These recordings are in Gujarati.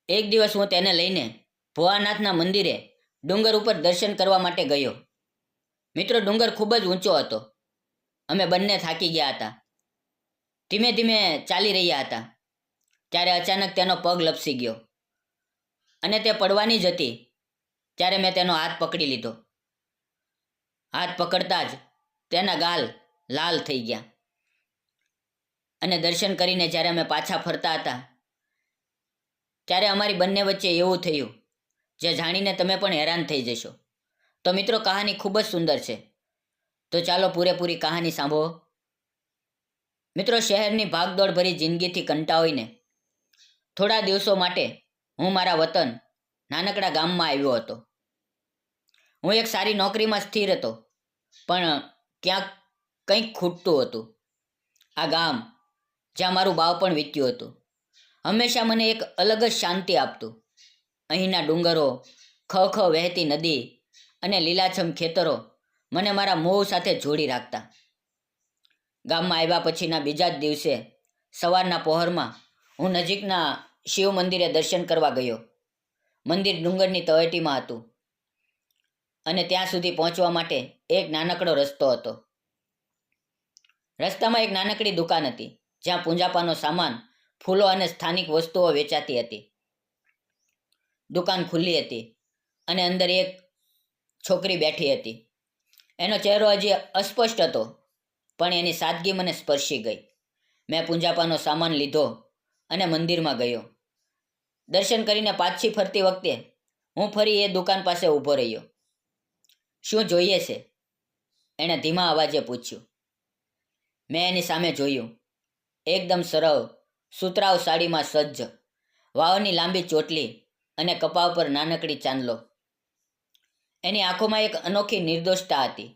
એક દિવસ હું તેને લઈને ભોળાનાથના મંદિરે ડુંગર ઉપર દર્શન કરવા માટે ગયો. મિત્રો, ડુંગર ખૂબ જ ઊંચો હતો. અમે બંને થાકી ગયા હતા. ધીમે ધીમે ચાલી રહ્યા હતા. ત્યારે અચાનક તેનો પગ લપસી ગયો અને તે પડવાની જ હતી. ત્યારે મેં તેનો હાથ પકડી લીધો. હાથ પકડતા જ તેના ગાલ લાલ થઈ ગયા અને દર્શન કરીને જ્યારે અમે પાછા ફરતા હતા ત્યારે અમારી બંને વચ્ચે એવું થયું જે જાણીને તમે પણ હેરાન થઈ જશો. તો મિત્રો, કહાની ખૂબ જ સુંદર છે. તો ચાલો પૂરેપૂરી કહાની સાંભળો. મિત્રો, શહેરની ભાગદોડ ભરી જિંદગીથી કંટાળીને થોડા દિવસો માટે હું મારા વતન નાનકડા ગામમાં આવ્યો હતો. હું એક સારી નોકરીમાં સ્થિર હતો, પણ ક્યાંક કંઈક ખૂટતું હતું. આ ગામ જ્યાં મારું બાળપણ વીત્યું હતું હંમેશા મને એક અલગ જ શાંતિ આપતું. અહીંના ડુંગરો, ખખ વહેતી નદી અને લીલાછમ ખેતરો મને મારા મોહ સાથે જોડી રાખતા. ગામમાં આવ્યા પછીના બીજા જ દિવસે સવારના પહોરમાં હું નજીકના શિવ મંદિરે દર્શન કરવા ગયો. મંદિર ડુંગરની તળેટીમાં હતું અને ત્યાં સુધી પહોંચવા માટે એક નાનકડો રસ્તો હતો. રસ્તામાં એક નાનકડી દુકાન હતી જ્યાં પૂંજાપાનો સામાન, ફૂલો અને સ્થાનિક વસ્તુઓ વેચાતી હતી. દુકાન ખુલ્લી હતી અને અંદર એક છોકરી બેઠી હતી. એનો ચહેરો હજી અસ્પષ્ટ હતો, પણ એની સાદગી મને સ્પર્શી ગઈ. મેં પૂંજાપાનો સામાન લીધો અને મંદિરમાં ગયો. દર્શન કરીને પાછી ફરતી વખતે હું ફરી એ દુકાન પાસે ઊભો રહ્યો. શું જોઈએ છે? એણે ધીમા અવાજે પૂછ્યું. મેં એની સામે જોયું. એકદમ સરળ સુતરાઉ સાડીમાં સજ્જ, વાવની લાંબી ચોટલી અને કપાળ પર નાનકડી ચાંદલો. એની આંખોમાં એક અનોખી નિર્દોષતા હતી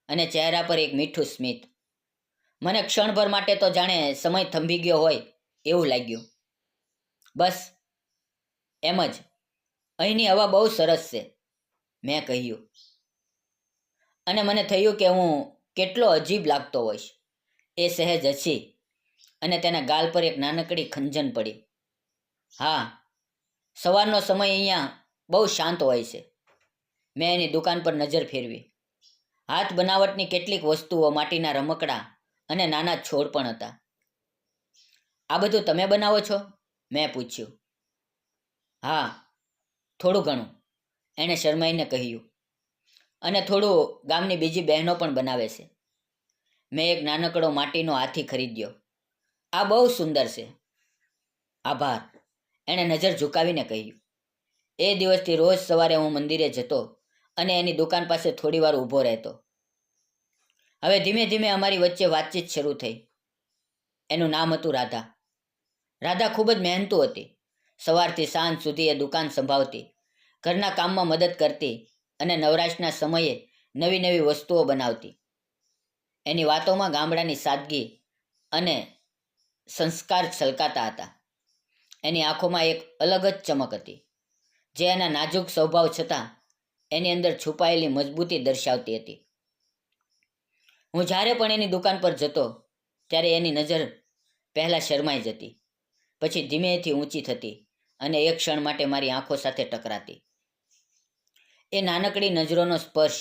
અને ચહેરા પર એક મીઠું સ્મિત. મને ક્ષણભર માટે તો જાણે સમય થંભી ગયો હોય એવું લાગ્યું. બસ એમ જ, અહીંની હવા બહુ સરસ છે, મેં કહ્યું. અને મને થયું કે હું કેટલો અજીબ લાગતો હોઈશ. એ સહેજ હસી અને તેના ગાલ પર એક નાનકડી ખંજન પડી. હા, સવારનો સમય અહીંયા બહુ શાંત હોય છે. મેં એની દુકાન પર નજર ફેરવી. હાથ બનાવટની કેટલીક વસ્તુઓ, માટીના રમકડા અને નાના છોડ પણ હતા. આ બધું તમે બનાવો છો? મેં પૂછ્યું. હા, થોડું ઘણું, એણે શરમાઈને કહ્યું. અને થોડું ગામની બીજી બહેનો પણ બનાવે છે. મેં એક નાનકડો માટીનો હાથી ખરીદ્યો. આ બહુ સુંદર છે. આભાર, એણે નજર ઝુકાવીને કહ્યું. એ દિવસથી રોજ સવારે હું મંદિરે જતો અને એની દુકાન પાસે થોડીવાર ઊભો રહેતો. હવે ધીમે ધીમે અમારી વચ્ચે વાતચીત શરૂ થઈ. એનું નામ હતું રાધા. રાધા ખૂબ જ મહેનતુ હતી. સવારથી સાંજ સુધી એ દુકાન સંભાળતી, ઘરના કામમાં મદદ કરતી અને નવરાશના સમયે નવી નવી વસ્તુઓ બનાવતી. એની વાતોમાં ગામડાની સાદગી અને સંસ્કાર છલકાતા હતા. એની આંખોમાં એક અલગ જ ચમક હતી, જે એના નાજુક સ્વભાવ છતાં એની અંદર છુપાયેલી મજબૂતી દર્શાવતી હતી. હું જ્યારે પણ એની દુકાન પર જતો ત્યારે એની નજર પહેલાં શરમાઈ જતી, પછી ધીમેથી ઊંચી થતી અને એક ક્ષણ માટે મારી આંખો સાથે ટકરાતી. એ નાનકડી નજરોનો સ્પર્શ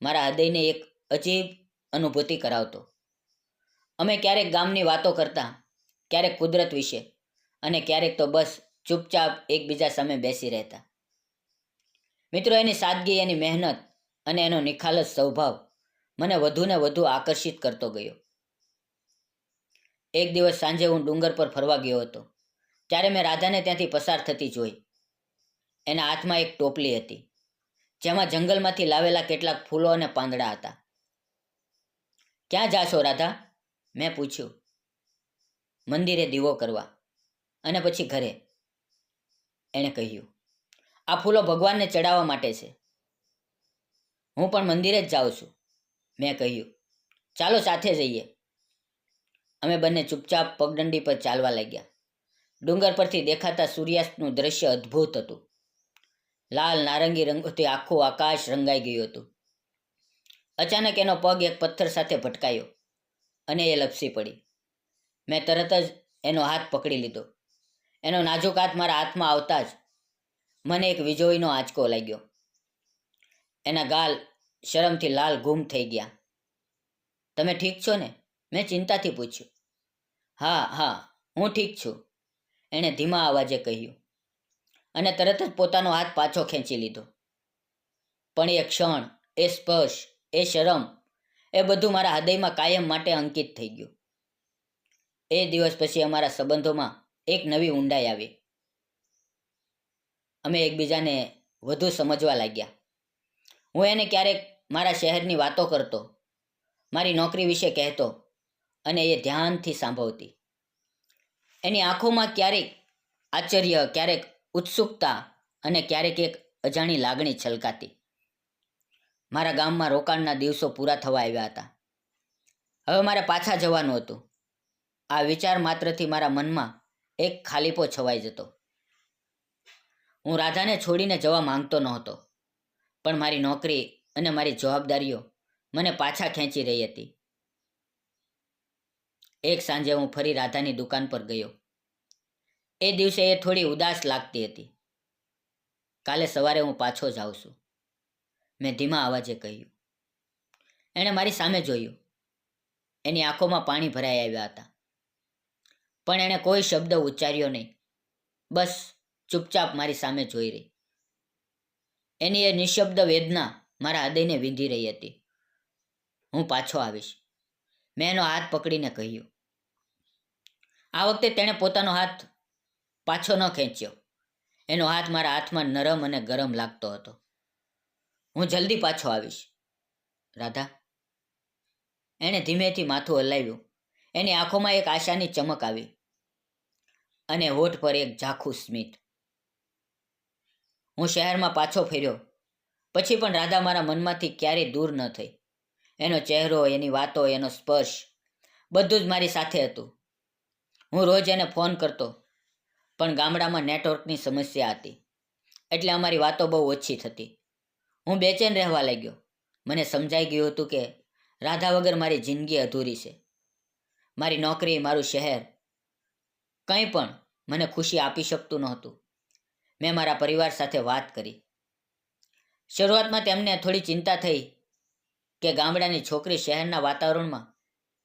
મારા હૃદયને એક અજીબ અનુભૂતિ કરાવતો. અમે ક્યારેક ગામની વાતો કરતા, ક્યારેક કુદરત વિશે અને ક્યારેક તો બસ ચૂપચાપ એકબીજા સામે બેસી રહેતા. મિત્રો, એની સાદગી, એની મહેનત અને એનો નિખાલસ સ્વભાવ મને વધુ ને વધુ આકર્ષિત કરતો ગયો. એક દિવસ સાંજે હું ડુંગર પર ફરવા ગયો હતો. ત્યારે મેં રાધાને ત્યાંથી પસાર થતી જોઈ. એના હાથમાં એક ટોપલી હતી જેમાં જંગલમાંથી લાવેલા કેટલાક ફૂલો અને પાંદડા હતા. ક્યાં જાશો રાધા? મેં પૂછ્યું. મંદિરે દીવો કરવા અને પછી ઘરે, એણે કહ્યું. આ ફૂલો ભગવાનને ચડાવવા માટે છે. હું પણ મંદિરે જ જાઉં છું, મેં કહ્યું. ચાલો સાથે જઈએ. અમે બંને ચૂપચાપ પગદંડી પર ચાલવા લાગ્યા. ડુંગર પરથી દેખાતા સૂર્યાસ્તનું દ્રશ્ય અદ્ભુત હતું. લાલ નારંગી રંગોથી આખું આકાશ રંગાઈ ગયું હતું. અચાનક એનો પગ એક પથ્થર સાથે ભટકાયો અને એ લપસી પડી. મેં તરત જ એનો હાથ પકડી લીધો. એનો નાજુક હાથ મારા હાથમાં આવતા જ મને એક વીજળીનો આંચકો લાગ્યો. એના ગાલ શરમથી લાલ ગુમ થઈ ગયા. તમે ઠીક છો ને? મેં ચિંતાથી પૂછ્યું. હા હા, હું ઠીક છું, એણે ધીમા અવાજે કહ્યું, અને તરત જ પોતાનો હાથ પાછો ખેંચી લીધો. પણ એ ક્ષણ, એ સ્પર્શ, એ શરમ, એ બધું મારા હૃદયમાં કાયમ માટે અંકિત થઈ ગયું. એ દિવસ પછી અમારા સંબંધોમાં એક નવી ઊંડાઈ આવી. અમે એકબીજાને વધુ સમજવા લાગ્યા. હું એને ક્યારેક મારા શહેરની વાતો કરતો, મારી નોકરી વિશે કહેતો, અને એ ધ્યાનથી સાંભળતી. એની આંખોમાં ક્યારેક આશ્ચર્ય, ક્યારેક ઉત્સુકતા અને ક્યારેક એક અજાણી લાગણી છલકાતી. મારા ગામમાં રોકાણના દિવસો પૂરા થવા આવ્યા હતા. હવે મારે પાછા જવાનું હતું. આ વિચાર માત્રથી મારા મનમાં એક ખાલીપો છવાઈ જતો. હું રાધાને છોડીને જવા માંગતો નહોતો, પણ મારી નોકરી અને મારી જવાબદારીઓ મને પાછા ખેંચી રહી હતી. એક સાંજે હું ફરી રાધાની દુકાન પર ગયો. એ દિવસે એ થોડી ઉદાસ લાગતી હતી. કાલે સવારે હું પાછો જ આવું છું, મેં ધીમા અવાજે કહ્યું. એણે મારી સામે જોયું. એની આંખોમાં પાણી ભરાઈ આવ્યા હતા, પણ એણે કોઈ શબ્દ ઉચ્ચાર્યો નહીં. બસ ચૂપચાપ મારી સામે જોઈ રહી. એની એ નિશબ્દ વેદના મારા હૃદયને વીંધી રહી હતી. હું પાછો આવીશ, મેં એનો હાથ પકડીને કહ્યું. આ વખતે તેણે પોતાનો હાથ પાછો ન ખેંચ્યો. એનો હાથ મારા હાથમાં નરમ અને ગરમ લાગતો હતો. હું જલ્દી પાછો આવીશ, રાધા. એણે ધીમેથી માથું હલાવ્યું. એની આંખોમાં એક આશાની ચમક આવી અને હોઠ પર એક ઝાખું સ્મિત. હું શહેરમાં પાછો ફર્યો પછી પણ રાધા મારા મનમાંથી ક્યારેય દૂર ન થઈ. એનો ચહેરો, એની વાતો, એનો સ્પર્શ, બધું જ મારી સાથે હતું. હું રોજ એને ફોન કરતો, પણ ગામડામાં નેટવર્કની સમસ્યા હતી, એટલે અમારી વાતો બહુ ઓછી થતી. હું બેચેન રહેવા લાગ્યો. મને સમજાઈ ગયું હતું કે રાધા વગર મારી જિંદગી અધૂરી છે. મારી નોકરી, મારું શહેર, કંઈ પણ મને ખુશી આપી શકતું નહોતું. મેં મારા પરિવાર સાથે વાત કરી. શરૂઆતમાં તેમને થોડી ચિંતા થઈ કે ગામડાની છોકરી શહેરના વાતાવરણમાં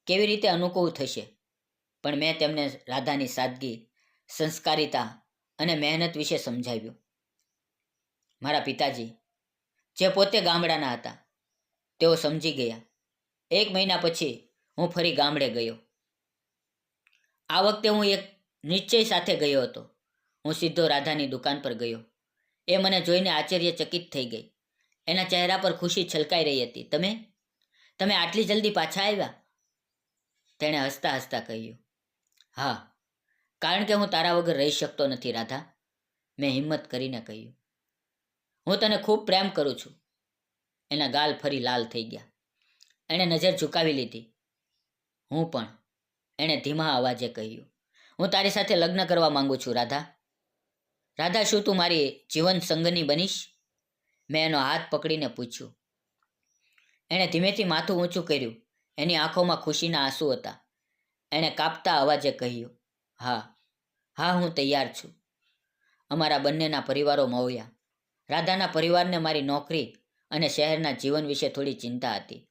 કેવી રીતે અનુકૂળ થશે, પણ મેં તેમને રાધાની સાદગી, સંસ્કારિતા અને મહેનત વિશે સમજાવ્યું. મારા પિતાજી, જે પોતે ગામડાના હતા, તેઓ સમજી ગયા. 1 મહિના પછી હું ફરી ગામડે ગયો. આ વખતે હું એક નિશ્ચય સાથે ગયો હતો. હું સીધો રાધાની દુકાન પર ગયો. એ મને જોઈને આશ્ચર્યચકિત થઈ ગઈ. એના ચહેરા પર ખુશી છલકાઈ રહી હતી. તમે આટલી જલ્દી પાછા આવ્યા? તેણે હસતા હસતા કહ્યું. હા, કારણ કે હું તારા વગર રહી શકતો નથી, રાધા, મેં હિંમત કરીને કહ્યું. હું તને ખૂબ પ્રેમ કરું છું. એના ગાલ ફરી લાલ થઈ ગયા. એણે નજર ઝુકાવી લીધી. હું પણ, એણે ધીમા અવાજે કહ્યું. હું તારી સાથે લગ્ન કરવા માંગુ છું, રાધા. રાધા, શું તું મારી જીવન સંગની બનીશ? મેં એનો હાથ પકડીને પૂછ્યું. એણે ધીમેથી માથું ઊંચું કર્યું. એની આંખોમાં ખુશીના આંસુ હતા. એણે કાપતા અવાજે કહ્યું. હા, હા, હું તૈયાર છું. અમારા બંનેના પરિવારો મળ્યા. રાધાના પરિવારને મારી નોકરી અને શહેરના જીવન વિશે થોડી ચિંતા હતી,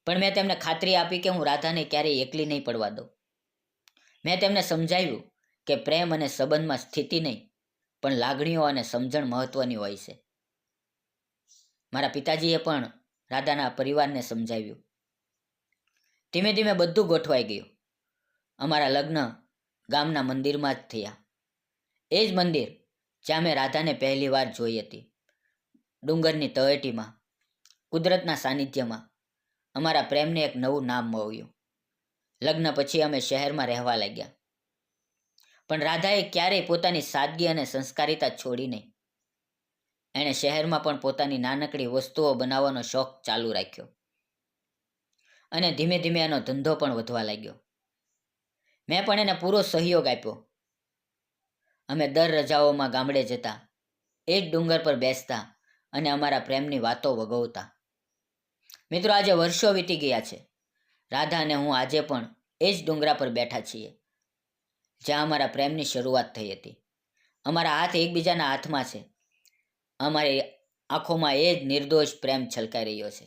પણ મેં તેમને ખાતરી આપી કે હું રાધાને ક્યારેય એકલી નહીં પડવા દઉં. મેં તેમને સમજાવ્યું કે પ્રેમ અને સંબંધમાં સ્થિતિ નહીં, પણ લાગણીઓ અને સમજણ મહત્વની હોય છે. મારા પિતાજીએ પણ રાધાના પરિવારને સમજાવ્યું. ધીમે ધીમે બધું ગોઠવાઈ ગયું. અમારા લગ્ન ગામના મંદિરમાં જ થયા. એ જ મંદિર જ્યાં મેં રાધાને પહેલી વાર જોઈ હતી. ડુંગરની તળેટીમાં, કુદરતના સાનિધ્યમાં અમારા પ્રેમને એક નવું નામ મળ્યું. લગ્ન પછી અમે શહેરમાં રહેવા લાગ્યા, પણ રાધાએ ક્યારેય પોતાની સાદગી અને સંસ્કારિતા છોડી નહીં. એણે શહેરમાં પણ પોતાની નાનકડી વસ્તુઓ બનાવવાનો શોખ ચાલુ રાખ્યો, અને ધીમે ધીમે એનો ધંધો પણ વધવા લાગ્યો. મેં પણ એને પૂરો સહયોગ આપ્યો. અમે દર રજાઓમાં ગામડે જતા, એ જ ડુંગર પર બેસતા અને અમારા પ્રેમની વાતો વગોવતા. મિત્રો, આજે વર્ષો વીતી ગયા છે. રાધા અને હું આજે પણ એ જ ડુંગરા પર બેઠા છીએ. જ્યાં અમારા પ્રેમની શરૂઆત થઈ હતી. અમારા હાથ એકબીજાના હાથમાં છે. અમારી આંખોમાં એ જ નિર્દોષ પ્રેમ છલકાઈ રહ્યો છે.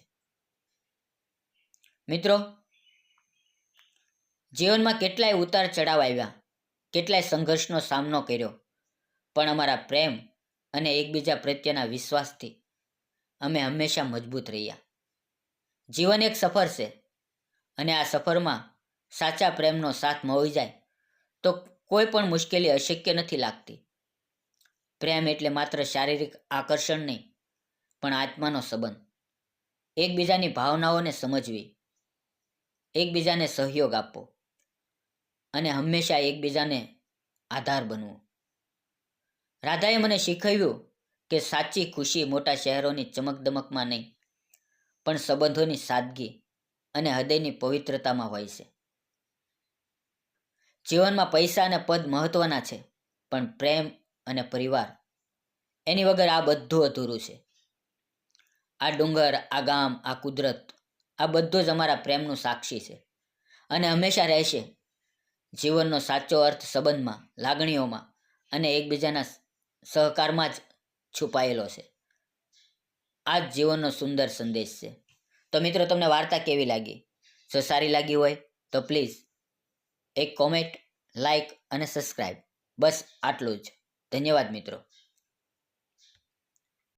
મિત્રો, જીવનમાં કેટલાય ઉતાર ચઢાવ આવ્યા, કેટલાય સંઘર્ષનો સામનો કર્યો, પણ અમારા પ્રેમ અને એકબીજા પ્રત્યેના વિશ્વાસથી અમે હંમેશા મજબૂત રહ્યા. જીવન એક સફર છે, અને આ સફરમાં સાચા પ્રેમનો સાથ મળી જાય તો કોઈ પણ મુશ્કેલી અશક્ય નથી લાગતી. પ્રેમ એટલે માત્ર શારીરિક આકર્ષણ નહીં, પણ આત્માનો સંબંધ. એકબીજાની ભાવનાઓને સમજવી, એકબીજાને સહયોગ આપવો અને હંમેશા એકબીજાને આધાર બનવું. રાધાએ મને શીખવ્યું કે સાચી ખુશી મોટા શહેરોની ચમકદમકમાં નહીં, પણ સંબંધોની સાદગી અને હૃદયની પવિત્રતામાં હોય છે. જીવનમાં પૈસા અને પદ મહત્વના છે, પણ પ્રેમ અને પરિવાર, એની વગર આ બધું અધૂરું છે. આ ડુંગર, આ ગામ, આ કુદરત, આ બધું જ અમારા પ્રેમનું સાક્ષી છે અને હંમેશા રહેશે. જીવનનો સાચો અર્થ સંબંધમાં, લાગણીઓમાં અને એકબીજાના સહકારમાં જ છુપાયેલો છે. આ જ જીવનનો સુંદર સંદેશ છે. તો મિત્રો, તમને વાર્તા કેવી લાગી? જો સારી લાગી હોય તો પ્લીઝ એક કોમેન્ટ, લાઈક અને સબસ્ક્રાઈબ. બસ આટલું જ. ધન્યવાદ મિત્રો.